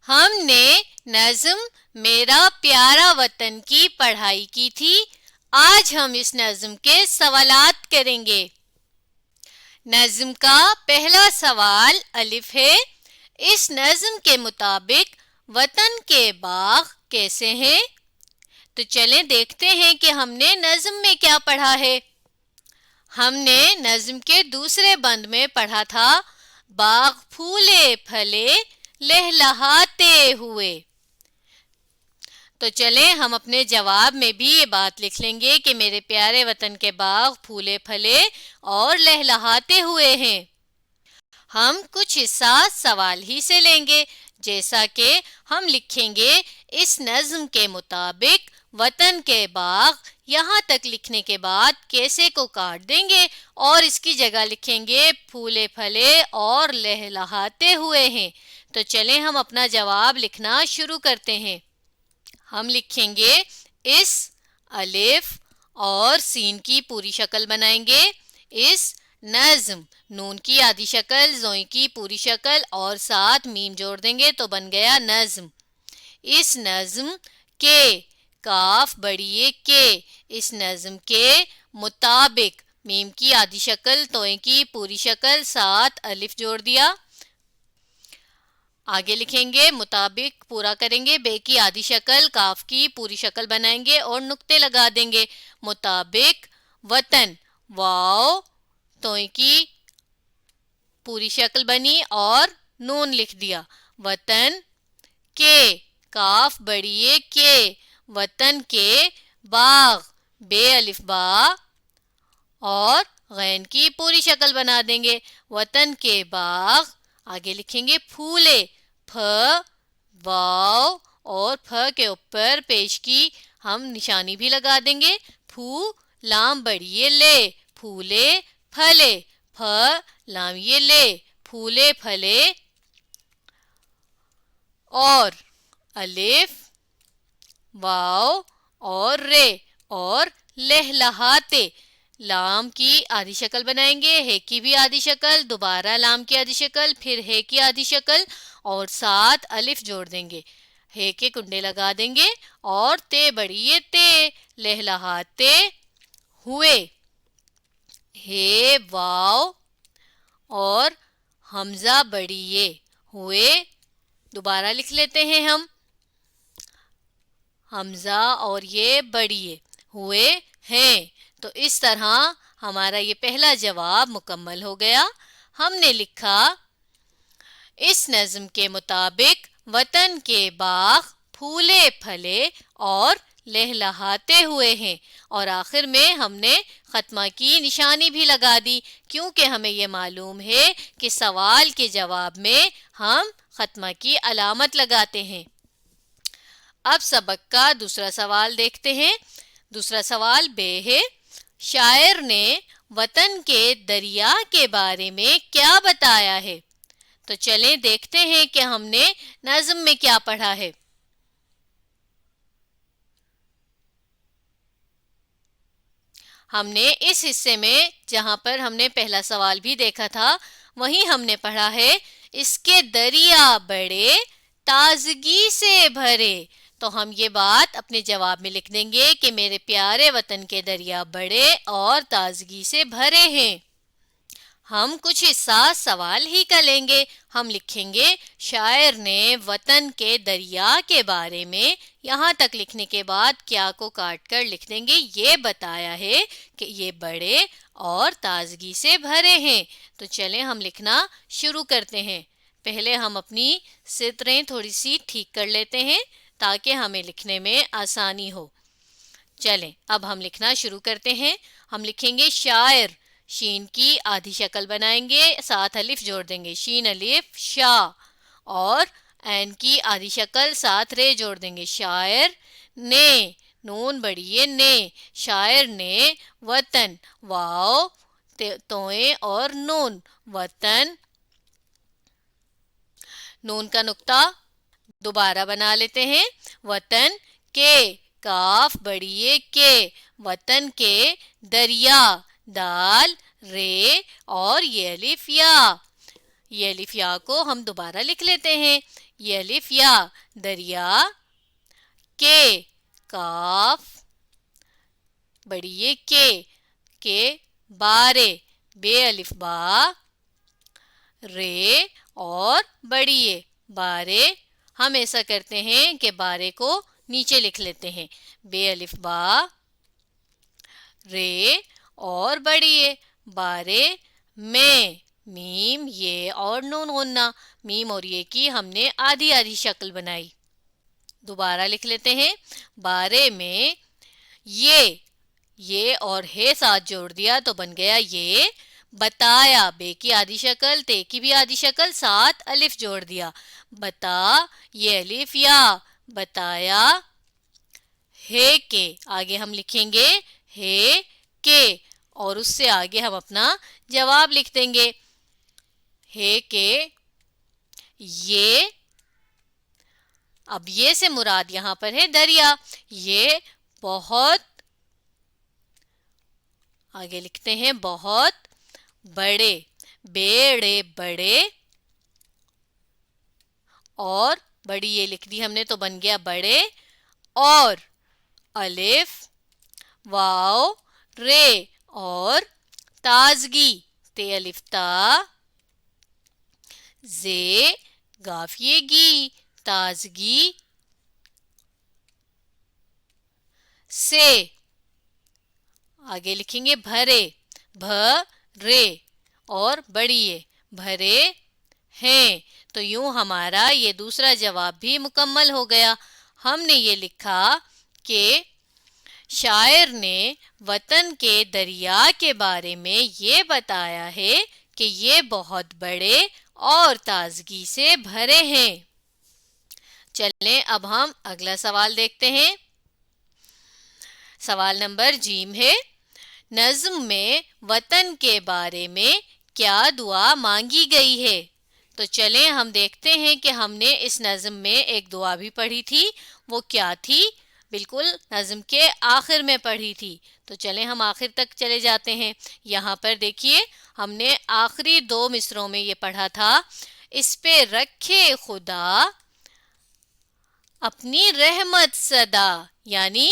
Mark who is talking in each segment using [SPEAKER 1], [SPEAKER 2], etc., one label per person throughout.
[SPEAKER 1] हमने नज़्म मेरा प्यारा वतन की पढ़ाई की थी। आज हम इस नज़्म के सवालात करेंगे। नज़्म का पहला सवाल अलिफ है। इस नज़्म के मुताबिक वतन के बाग कैसे हैं? तो चलें देखते हैं कि हमने नज़्म में क्या पढ़ा है। हमने नज़्म के दूसरे बंद में पढ़ा था, बाग फूले फले लहलहाते हुए। तो चलें हम अपने जवाब में भी ये बात लिख लेंगे कि मेरे प्यारे वतन के बाग फूले फले और लहलहाते हुए हैं। हम कुछ हिस्सा सवाल ही से लेंगे, जैसा कि हम लिखेंगे इस नज़्म के मुताबिक वतन के बाग, यहाँ तक लिखने के बाद कैसे को काट देंगे और इसकी जगह लिखेंगे फूले फले और लहलहाते हुए हैं। तो चलें हम अपना जवाब लिखना शुरू करते हैं। हम लिखेंगे इस अलिफ और सीन की पूरी शक्ल बनाएंगे। इस नज़्म, नून की आधी शक्ल, ज़ोई की पूरी शक्ल और साथ मीम जोड़ देंगे तो बन गया नज़्म। इस नज़्म के, काफ बड़िए के, इस नज़्म के मुताबिक, मीम की आधी शक्ल, तोए की पूरी शक्ल, साथ अलिफ जोड़ दिया। आगे लिखेंगे मुताबिक पूरा करेंगे, बे की आधी शक्ल, काफ की पूरी शक्ल बनाएंगे और नुक्ते लगा देंगे। मुताबिक वतन, वाव, तोय की पूरी शक्ल बनी और नून लिख दिया। वतन के, काफ बड़िए के, वतन के बाग, बे अलिफ बा और गैन की पूरी शक्ल बना देंगे। वतन के बाग, आगे लिखेंगे फूले, फ, वाव और फ के ऊपर पेश की हम निशानी भी लगा देंगे। फू लाम बड़िए ले, फूले फले, फ लाम ये ले, फूले फले और अलिफ, वाव और रे और लहलहाते, लाम की आधी शक्ल बनाएंगे, हे की भी आधी शक्ल, दोबारा लाम की आधी शक्ल, फिर हे की आधी शक्ल और साथ अलिफ जोड़ देंगे। हे के कुंडे लगा देंगे और ते बड़िए ते, लहलहाते हुए, हे वाव और हमजा बड़िए हुए। दोबारा लिख लेते हैं हम, हमजा और ये बड़िए हुए हैं। तो इस तरह हमारा ये पहला जवाब मुकम्मल हो गया। हमने लिखा इस नज़्म के मुताबिक वतन के बाग फूले फले और लहलहाते हुए हैं और आखिर में हमने ख़त्मा की निशानी भी लगा दी, क्योंकि हमें ये मालूम है कि सवाल के जवाब में हम ख़त्मा की अलामत लगाते हैं। अब सबक का दूसरा सवाल देखते हैं। दूसरा सवाल बे है। शायर ने वतन के दरिया के बारे में क्या बताया है? तो चलें देखते हैं कि हमने नज़्म में क्या पढ़ा है। हमने इस हिस्से में, जहां पर हमने पहला सवाल भी देखा था, वहीं हमने पढ़ा है इसके दरिया बड़े ताजगी से भरे। तो हम ये बात अपने जवाब में लिख देंगे कि मेरे प्यारे वतन के दरिया बड़े और ताजगी से भरे हैं। हम कुछ हिस्सा सवाल ही का लेंगे। हम लिखेंगे शायर ने वतन के दरिया के बारे में, यहाँ तक लिखने के बाद क्या को काट कर लिख देंगे, ये बताया है कि ये बड़े और ताजगी से भरे हैं। तो चलें हम लिखना शुरू करते हैं। पहले हम अपनी सितरें थोड़ी सी ठीक कर लेते हैं ताकि हमें लिखने में आसानी हो। चलें अब हम लिखना शुरू करते हैं। हम लिखेंगे शायर, शीन की आधी शक्ल बनाएंगे, साथ अलिफ जोड़ देंगे, शीन अलिफ शा, और एन की आधी शक्ल, साथ रे जोड़ देंगे, शायर ने, नून बड़िए ने, शायर ने वतन, वाओ तोए और नून, वतन, नून का नुक्ता दोबारा बना लेते हैं, वतन के, काफ बड़िए के, वतन के दरिया, दाल रे और ये अलिफ या, یہ الف یا کو ہم دوبارہ لکھ لیتے ہیں. یہ الف یا دریا کے کاف بڑی یہ کے بارے بے الف با رے اور بڑی یہ بارے. ہم ایسا کرتے ہیں کہ بارے کو نیچے لکھ لیتے ہیں. بے الف با رے اور بڑی یہ بارے میں میم یہ اور نون غنہ. میم اور یہ کی ہم نے آدھی آدھی شکل بنائی. دوبارہ لکھ لیتے ہیں. بارے میں یہ اور ہے ساتھ جوڑ دیا تو بن گیا یہ. بتایا بے کی آدھی شکل تے کی بھی آدھی شکل ساتھ الف جوڑ دیا. بتا یہ الف یا بتایا. ہے کے آگے ہم لکھیں گے ہے کے اور اس سے آگے ہم اپنا جواب لکھ دیں گے. ہے کے یہ. اب یہ سے مراد یہاں پر ہے دریا. یہ بہت آگے لکھتے ہیں بہت بڑے بیڑے بڑے اور بڑی یہ لکھ دی ہم نے تو بن گیا بڑے اور الف واو رے اور تازگی تے الف تا زے گافیے گی تازگی سے آگے لکھیں گے بھرے بھرے اور بڑی بھرے ہیں. تو یوں ہمارا یہ دوسرا جواب بھی مکمل ہو گیا. ہم نے یہ لکھا کہ شاعر نے وطن کے دریا کے بارے میں یہ بتایا ہے کہ یہ بہت بڑے اور تازگی سے بھرے ہیں. چلیں اب ہم اگلا سوال دیکھتے ہیں. سوال نمبر جیم ہے. نظم میں وطن کے بارے میں کیا دعا مانگی گئی ہے؟ تو چلیں ہم دیکھتے ہیں کہ ہم نے اس نظم میں ایک دعا بھی پڑھی تھی. وہ کیا تھی؟ بالکل نظم کے آخر میں پڑھی تھی. تو چلیں ہم آخر تک چلے جاتے ہیں. یہاں پر دیکھیے ہم نے آخری 2 مصروں میں یہ پڑھا تھا. اس پہ رکھے خدا اپنی رحمت صدا، یعنی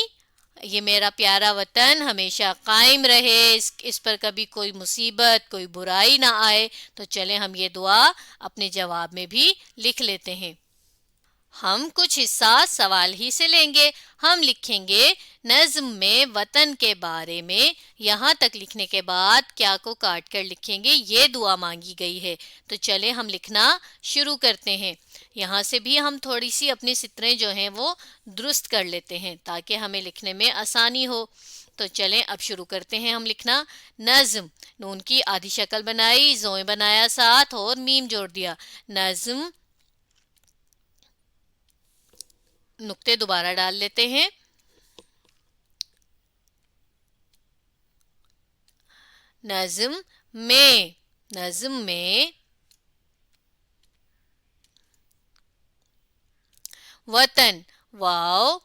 [SPEAKER 1] یہ میرا پیارا وطن ہمیشہ قائم رہے، اس پر کبھی کوئی مصیبت کوئی برائی نہ آئے. تو چلیں ہم یہ دعا اپنے جواب میں بھی لکھ لیتے ہیں. ہم کچھ حصہ سوال ہی سے لیں گے. ہم لکھیں گے نظم میں وطن کے بارے میں. یہاں تک لکھنے کے بعد کیا کو کاٹ کر لکھیں گے یہ دعا مانگی گئی ہے. تو چلیں ہم لکھنا شروع کرتے ہیں. یہاں سے بھی ہم تھوڑی سی اپنی سطریں جو ہیں وہ درست کر لیتے ہیں تاکہ ہمیں لکھنے میں آسانی ہو. تو چلیں اب شروع کرتے ہیں ہم لکھنا. نظم نون کی آدھی شکل بنائی، زوئیں بنایا ساتھ اور میم جوڑ دیا. نظم نقطے دوبارہ ڈال لیتے ہیں. نظم میں وطن واو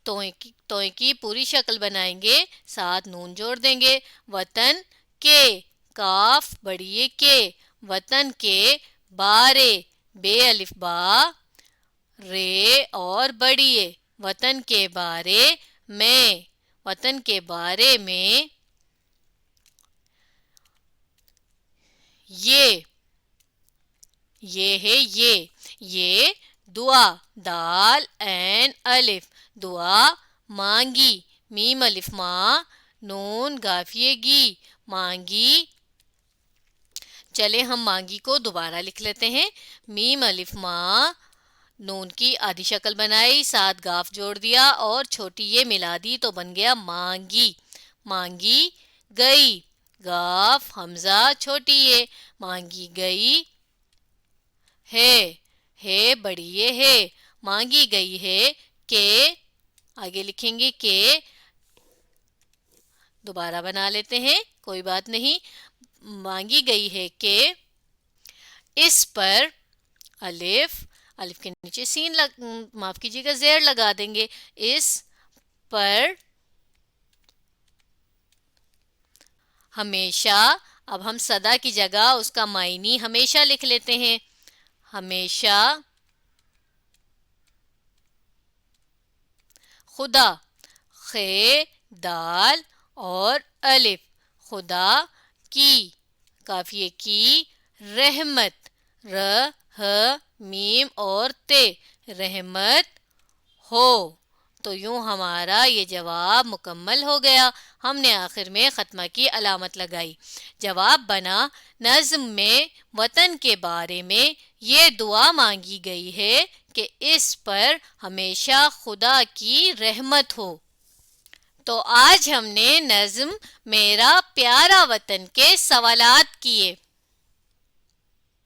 [SPEAKER 1] توئیں کی پوری شکل بنائیں گے ساتھ نون جوڑ دیں گے. وطن کے کاف بڑی کے وطن کے بارے بے الف با رے اور بڑی وطن کے بارے میں وطن کے بارے میں یہ ہے یہ دعا دال عین الف دعا مانگی میم الف ماں نون گافیے گی مانگی. چلے ہم مانگی کو دوبارہ لکھ لیتے ہیں. میم الف ماں نون کی آدھی شکل بنائی ساتھ گاف جوڑ دیا اور چھوٹی یہ ملا دی تو بن گیا مانگی. مانگی گئی گاف حمزہ چھوٹی یہ مانگی گئی ہے بڑی یہ ہے مانگی گئی ہے کہ آگے لکھیں گے کہ دوبارہ بنا لیتے ہیں کوئی بات نہیں. مانگی گئی ہے کہ اس پر الف کے نیچے سین معاف کیجیے گا زیر لگا دیں گے. اس پر ہمیشہ اب ہم صدا کی جگہ اس کا معنی ہمیشہ لکھ لیتے ہیں. ہمیشہ خدا، خ دال اور الف، خدا کی، قافیے کی، رحمت، ر ہ میم اور تے، رحمت ہو. تو یوں ہمارا یہ جواب مکمل ہو گیا. ہم نے آخر میں ختمہ کی علامت لگائی. جواب بنا، نظم میں وطن کے بارے میں یہ دعا مانگی گئی ہے کہ اس پر ہمیشہ خدا کی رحمت ہو. تو آج ہم نے نظم میرا پیارا وطن کے سوالات کیے.